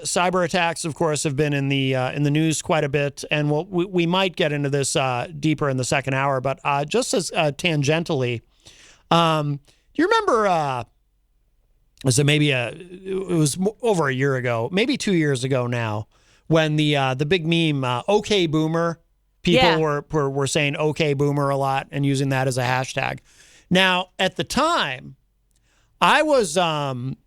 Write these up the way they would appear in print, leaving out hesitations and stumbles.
cyber attacks, of course, have been in the news quite a bit, and we might get into this deeper in the second hour. But just as tangentially, do you remember? It was over a year ago, maybe 2 years ago now, when the big meme "OK Boomer," people were saying "OK Boomer" a lot and using that as a hashtag. Now, at the time, I was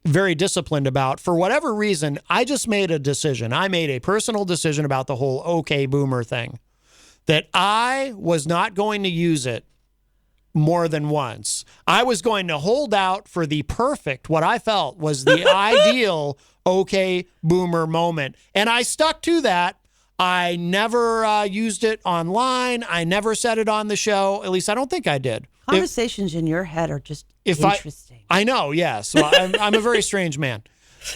very disciplined about, for whatever reason, I just made a decision. I made a personal decision about the whole OK Boomer thing, that I was not going to use it more than once. I was going to hold out for the perfect, what I felt was the ideal OK Boomer moment. And I stuck to that. I never used it online. I never said it on the show. At least I don't think I did. Conversations in your head are just interesting. I know, yes. Well, I'm a very strange man.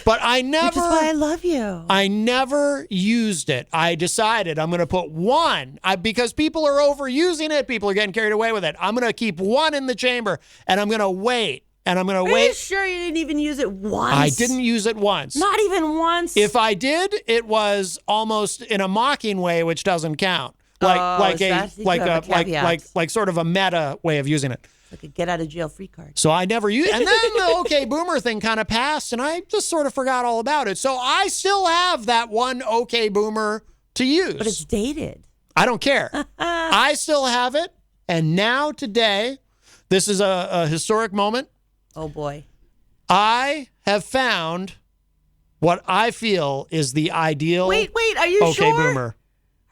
But I never... Which is why I love you. I never used it. I decided I'm going to put one, because people are overusing it. People are getting carried away with it. I'm going to keep one in the chamber, and I'm going to wait. And I'm going to wait. Are you sure you didn't even use it once? I didn't use it once. Not even once? If I did, it was almost in a mocking way, which doesn't count. Like sort of a meta way of using it. Like a get out of jail free card. So I never used, and then the OK Boomer thing kind of passed, and I just sort of forgot all about it. So I still have that one OK Boomer to use. But it's dated. I don't care. I still have it, and now today, this is a historic moment. Oh boy. I have found what I feel is the ideal Wait, are you OK sure? Boomer.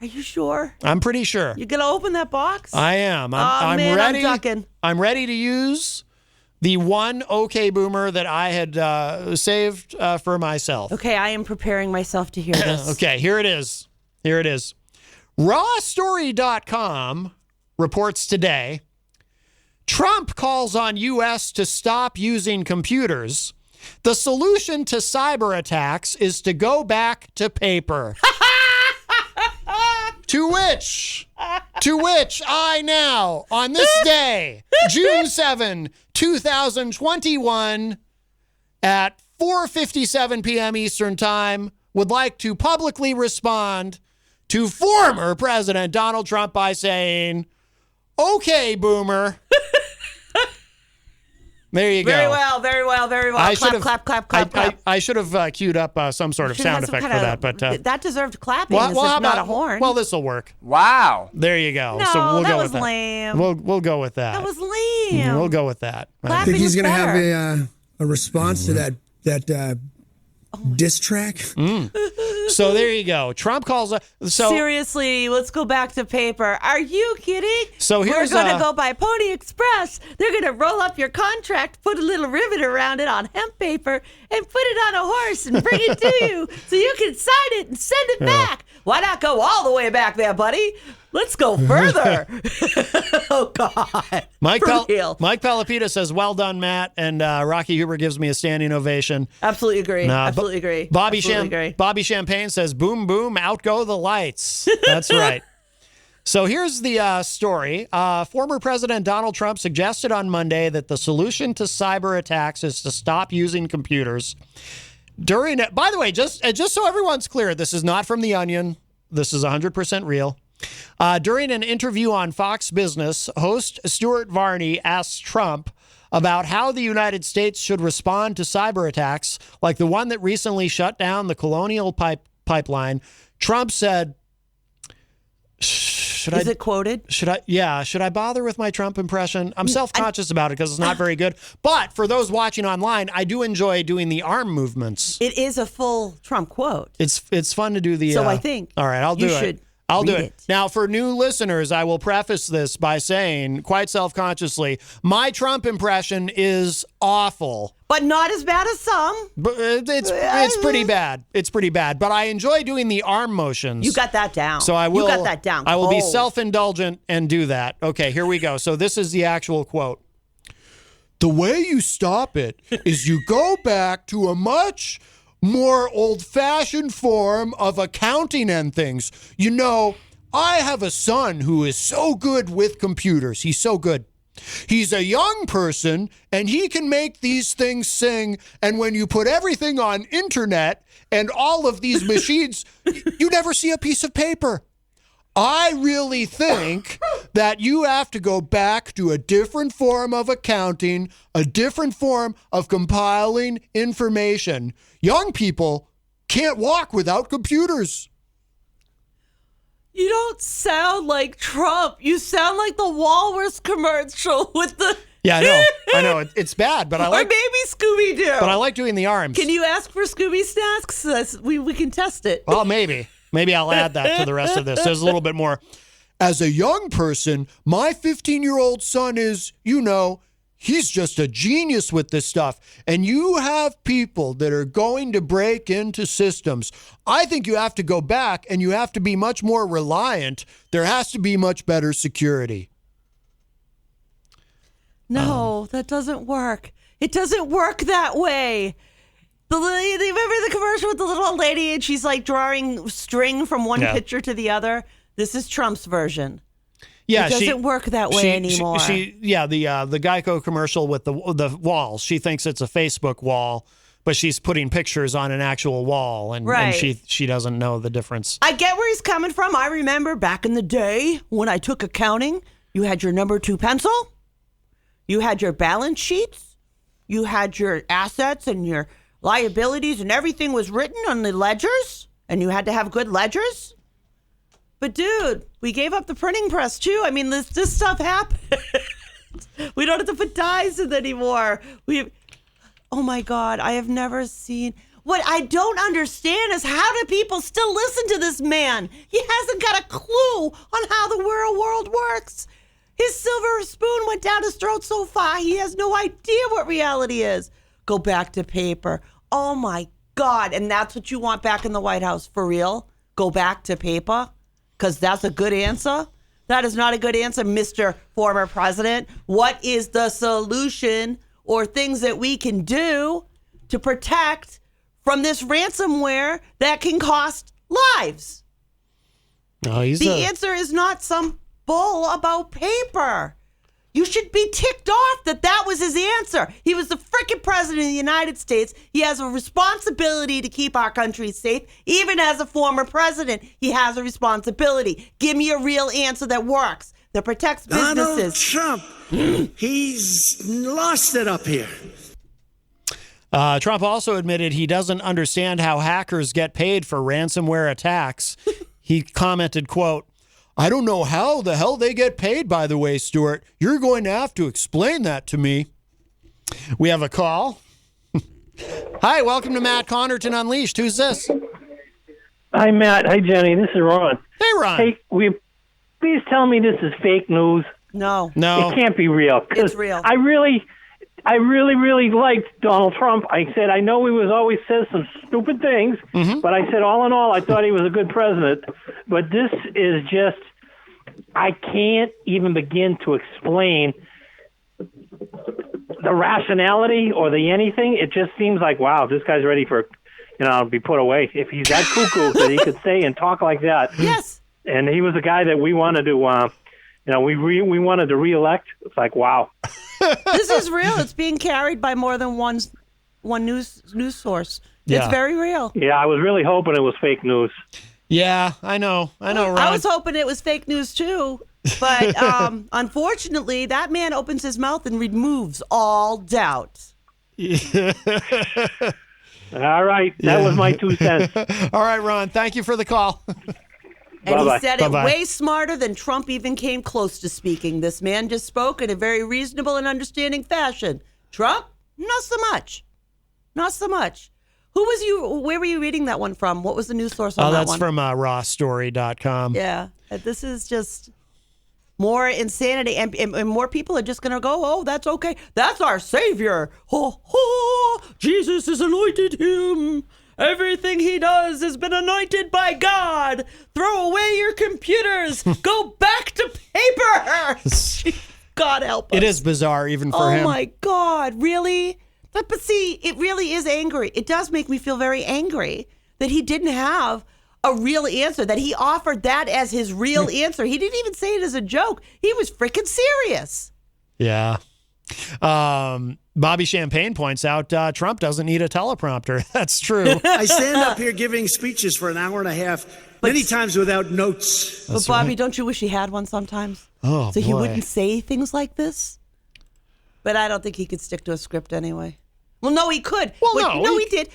Are you sure? I'm pretty sure. You gonna open that box? I am. I'm man, ready. I'm ducking. I'm ready to use the one OK Boomer that I had saved for myself. Okay, I am preparing myself to hear this. Okay, here it is. Rawstory.com reports today, Trump calls on U.S. to stop using computers. The solution to cyber attacks is to go back to paper. To which I now, on this day, June 7, 2021, at 4:57 p.m. Eastern Time, would like to publicly respond to former President Donald Trump by saying, "Okay, Boomer." There you go. Very well. Clap. I should have queued up some sort of sound effect for that, but that deserved clapping. Well, how about not a horn? Well, this will work. Wow. There you go. No, so we'll that go was with that. lame. We'll go with that. That was lame. We'll go with that. Clapping I think he's going to have a response to that diss track. So there you go. Trump calls. Seriously, let's go back to paper. Are you kidding? So we're here's going to go by Pony Express. They're going to roll up your contract, put a little rivet around it on hemp paper, and put it on a horse and bring it to you so you can sign it and send it back. Why not go all the way back there, buddy? Let's go further. Oh, God. Mike Pelopita says, well done, Matt. And Rocky Huber gives me a standing ovation. Absolutely agree. Bobby Champagne says, boom, boom, out go the lights. That's right. So here's the story. Former President Donald Trump suggested on Monday that the solution to cyber attacks is to stop using computers. By the way, just so everyone's clear, this is not from The Onion. This is 100% real. During an interview on Fox Business, host Stuart Varney asked Trump about how the United States should respond to cyber attacks like the one that recently shut down the Colonial Pipeline. Trump said, Should I bother with my Trump impression? I'm self-conscious about it because it's not very good. But for those watching online, I do enjoy doing the arm movements. It is a full Trump quote. It's fun to do the... So I think... All right, I'll do it. I'll do it. Now, for new listeners, I will preface this by saying, quite self-consciously, my Trump impression is awful. But not as bad as some. But it's pretty bad. It's pretty bad. But I enjoy doing the arm motions. You got that down. So I will. You got that down. I will be self-indulgent and do that. Okay, here we go. So this is the actual quote. The way you stop it is you go back to a much more old-fashioned form of accounting and things. You know, I have a son who is so good with computers. He's so good. He's a young person, and he can make these things sing. And when you put everything on internet and all of these machines, you never see a piece of paper. I really think that you have to go back to a different form of accounting, a different form of compiling information. Young people can't walk without computers. You don't sound like Trump. You sound like the Walrus commercial with the... Yeah, I know. It's bad, but I like... Or maybe Scooby-Doo. But I like doing the arms. Can you ask for Scooby snacks? We can test it. Well, maybe. Maybe I'll add that to the rest of this. There's a little bit more. As a young person, my 15-year-old son is, he's just a genius with this stuff. And you have people that are going to break into systems. I think you have to go back and you have to be much more reliant. There has to be much better security. No, that doesn't work. It doesn't work that way. Remember the commercial with the little old lady and she's like drawing string from one picture to the other? This is Trump's version. Yeah, it doesn't work that way anymore. The Geico commercial with the walls. She thinks it's a Facebook wall, but she's putting pictures on an actual wall, and she doesn't know the difference. I get where he's coming from. I remember back in the day when I took accounting, you had your number 2 pencil, you had your balance sheets, you had your assets and your liabilities, and everything was written on the ledgers, and you had to have good ledgers. But dude, we gave up the printing press too. I mean, this stuff happened. We don't have to put dies in anymore. Oh my God, I have never seen. What I don't understand is how do people still listen to this man? He hasn't got a clue on how the world works. His silver spoon went down his throat so far, he has no idea what reality is. Go back to paper. Oh my God. And that's what you want back in the White House, for real? Go back to paper? Because that's a good answer? That is not a good answer, Mr. Former President. What is the solution or things that we can do to protect from this ransomware that can cost lives? The answer is not some bull about paper. You should be ticked off that was his answer. He was the freaking president of the United States. He has a responsibility to keep our country safe. Even as a former president, he has a responsibility. Give me a real answer that works, that protects businesses. Donald Trump, he's lost it up here. Trump also admitted he doesn't understand how hackers get paid for ransomware attacks. He commented, quote, "I don't know how the hell they get paid, by the way, Stuart. You're going to have to explain that to me." We have a call. Hi, welcome to Matt Connarton Unleashed. Who's this? Hi, Matt. Hi, Jenny. This is Ron. Hey, Ron. Hey, please tell me this is fake news. No. It can't be real. It's real. I really liked Donald Trump. I said, I know he always says some stupid things, but I said, all in all, I thought he was a good president. But this is just, I can't even begin to explain the rationality or the anything. It just seems like, wow, this guy's ready for, be put away. If he's that cuckoo that he could say and talk like that. Yes. And he was a guy that we wanted to, we wanted to reelect. It's like, wow. This is real. It's being carried by more than one news source. Yeah. It's very real. Yeah, I was really hoping it was fake news. Yeah, I know, Ron. I was hoping it was fake news too. But unfortunately, that man opens his mouth and removes all doubt. All right. That was my 2 cents. All right, Ron. Thank you for the call. And Bye-bye. he said Bye-bye. it way smarter than Trump even came close to speaking. This man just spoke in a very reasonable and understanding fashion. Trump, not so much. Not so much. Where were you reading that one from? What was the news source on that one? That's from rawstory.com. Yeah. This is just more insanity. And more people are just going to go, oh, that's okay. That's our savior. Ho, ho, Jesus has anointed him. Everything he does has been anointed by God. Throw away your computers. Go back to paper. God help us. It is bizarre even for him. Oh, my God. Really? But see, it really is angry. It does make me feel very angry that he didn't have a real answer, that he offered that as his real answer. He didn't even say it as a joke. He was freaking serious. Yeah. Bobby Champagne points out Trump doesn't need a teleprompter. That's true. I stand up here giving speeches for an hour and a half, many times without notes. But Bobby, don't you wish he had one sometimes? Oh, so boy. he wouldn't say things like this? But I don't think he could stick to a script anyway. Well, no, he could. Well, no, he did.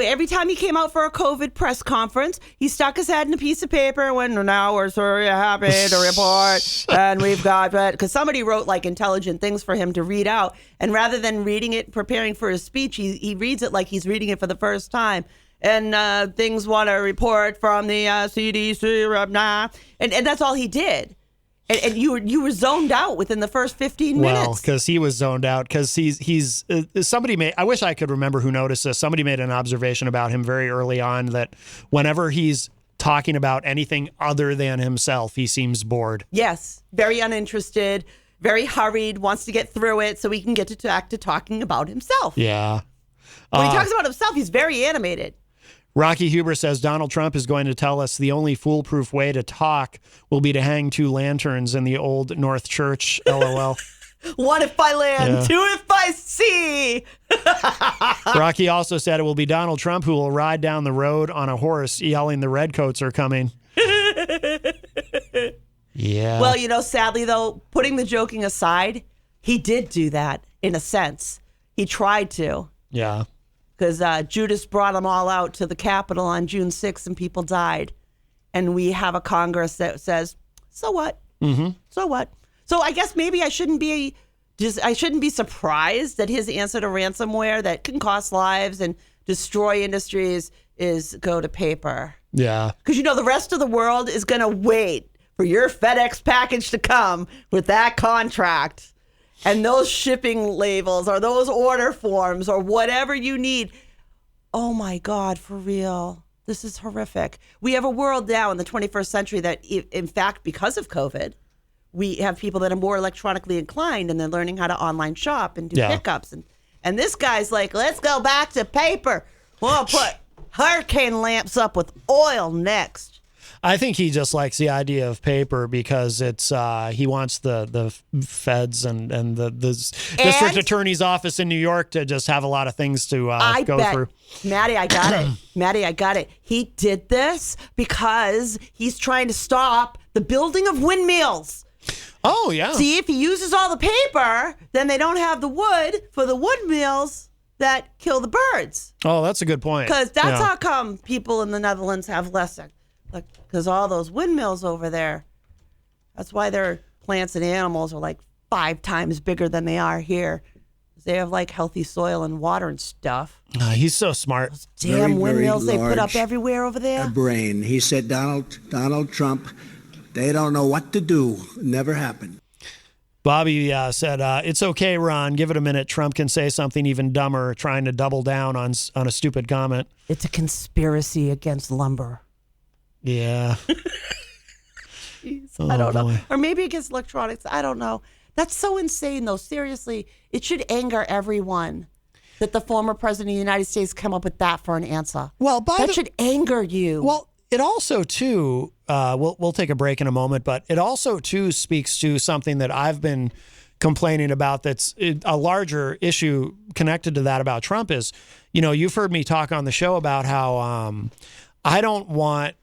Every time he came out for a COVID press conference, he stuck his head in a piece of paper and went, now we're very happy to report. And we've got, because somebody wrote like intelligent things for him to read out. And rather than reading it, preparing for his speech, he reads it like he's reading it for the first time. And things want to report from the CDC, and that's all he did. And you were zoned out within the first 15 minutes. Well, because he was zoned out. Because he's somebody made. I wish I could remember who noticed this. Somebody made an observation about him very early on that whenever he's talking about anything other than himself, he seems bored. Yes, very uninterested, very hurried, wants to get through it so he can get to talking about himself. Yeah. When he talks about himself, he's very animated. Rocky Huber says Donald Trump is going to tell us the only foolproof way to talk will be to hang 2 lanterns in the old North Church. LOL. One if by land, 2 if by sea. Rocky also said it will be Donald Trump who will ride down the road on a horse yelling the redcoats are coming. Yeah. Well, sadly, though, putting the joking aside, he did do that in a sense. He tried to. Yeah. Because Judas brought them all out to the Capitol on June 6th and people died. And we have a Congress that says, so what? Mm-hmm. So what? So I guess maybe I shouldn't be surprised that his answer to ransomware that can cost lives and destroy industries is go to paper. Yeah. Because, the rest of the world is going to wait for your FedEx package to come with that contract. And those shipping labels or those order forms or whatever you need. Oh, my God, for real. This is horrific. We have a world now in the 21st century that, in fact, because of COVID, we have people that are more electronically inclined and they're learning how to online shop and do pickups. And this guy's like, let's go back to paper. We'll put hurricane lamps up with oil next. I think he just likes the idea of paper because it's he wants the feds and the district attorney's office in New York to just have a lot of things to go through. Maddie, I got it. He did this because he's trying to stop the building of windmills. Oh, yeah. See, if he uses all the paper, then they don't have the wood for the wood mills that kill the birds. Oh, that's a good point. Because that's how come people in the Netherlands have less. Because all those windmills over there, that's why their plants and animals are like 5 times bigger than they are here. They have like healthy soil and water and stuff. He's so smart. Those damn windmills they put up large everywhere over there. A brain. He said, Donald Trump, they don't know what to do. Never happened. Bobby said, it's okay, Ron. Give it a minute. Trump can say something even dumber, trying to double down on a stupid comment. It's a conspiracy against lumber. Yeah. I don't know. Or maybe against electronics. I don't know. That's so insane, though. Seriously, it should anger everyone that the former president of the United States come up with that for an answer. Well, that should anger you. Well, it also, too, we'll take a break in a moment, but it also, too, speaks to something that I've been complaining about that's a larger issue connected to that about Trump is, you've heard me talk on the show about how I don't want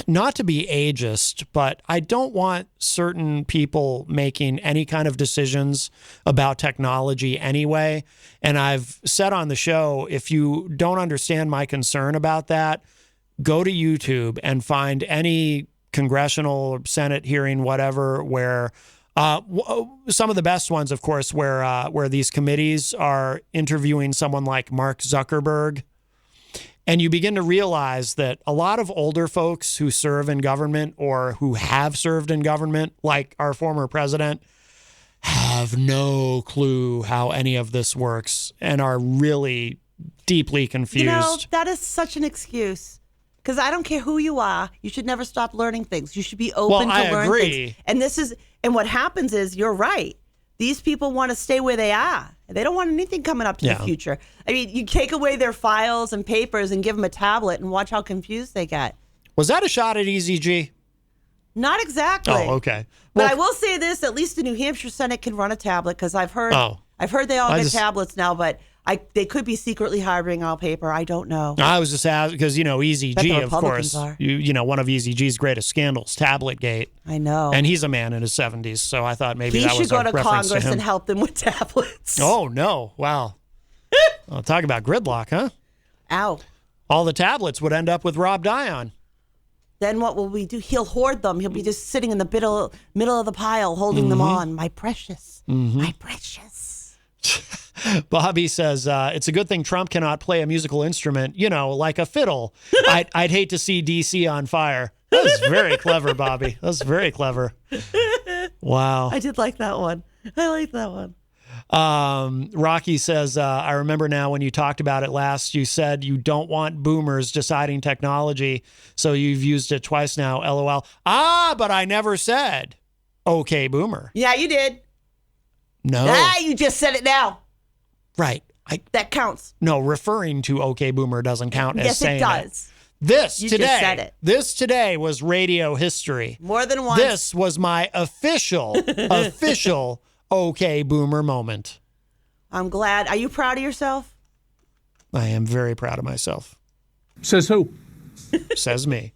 not to be ageist, but I don't want certain people making any kind of decisions about technology anyway. And I've said on the show, if you don't understand my concern about that, go to YouTube and find any congressional or Senate hearing, whatever, where some of the best ones, of course, where these committees are interviewing someone like Mark Zuckerberg. And you begin to realize that a lot of older folks who serve in government or who have served in government, like our former president, have no clue how any of this works and are really deeply confused. That is such an excuse. Because I don't care who you are, you should never stop learning things. You should be open to learn things. And what happens is, you're right. These people want to stay where they are. They don't want anything coming up to the future. I mean, you take away their files and papers and give them a tablet and watch how confused they get. Was that a shot at Easy G? Not exactly. Oh, okay. But Well, I will say this: at least the New Hampshire Senate can run a tablet because I've heard they all I get just- tablets now, but they could be secretly harboring all paper. I don't know. I was just asking because, Easy Bet the G, of Republicans course, are. one of Easy G's greatest scandals, Tabletgate. I know. And he's a man in his 70s, so I thought maybe he that should was go a to reference Congress to him. and help them with tablets. Oh, no. Wow. Well, talk about gridlock, huh? Ow. All the tablets would end up with Rob Dion. Then what will we do? He'll hoard them. He'll be just sitting in the middle of the pile holding them on. My precious. My precious. Bobby says, it's a good thing Trump cannot play a musical instrument, like a fiddle. I'd hate to see D.C. on fire. That was very clever, Bobby. That was very clever. Wow. I did like that one. I like that one. Rocky says, I remember now when you talked about it last, you said you don't want boomers deciding technology, so you've used it twice now, LOL. But I never said, okay, boomer. Yeah, you did. No. You just said it now. Right. That counts. No, referring to okay, boomer doesn't count as Yes, saying it does. This You today, just said it. This today was radio history. More than once. This was my official okay, boomer moment. I'm glad. Are you proud of yourself? I am very proud of myself. Says who? Says me.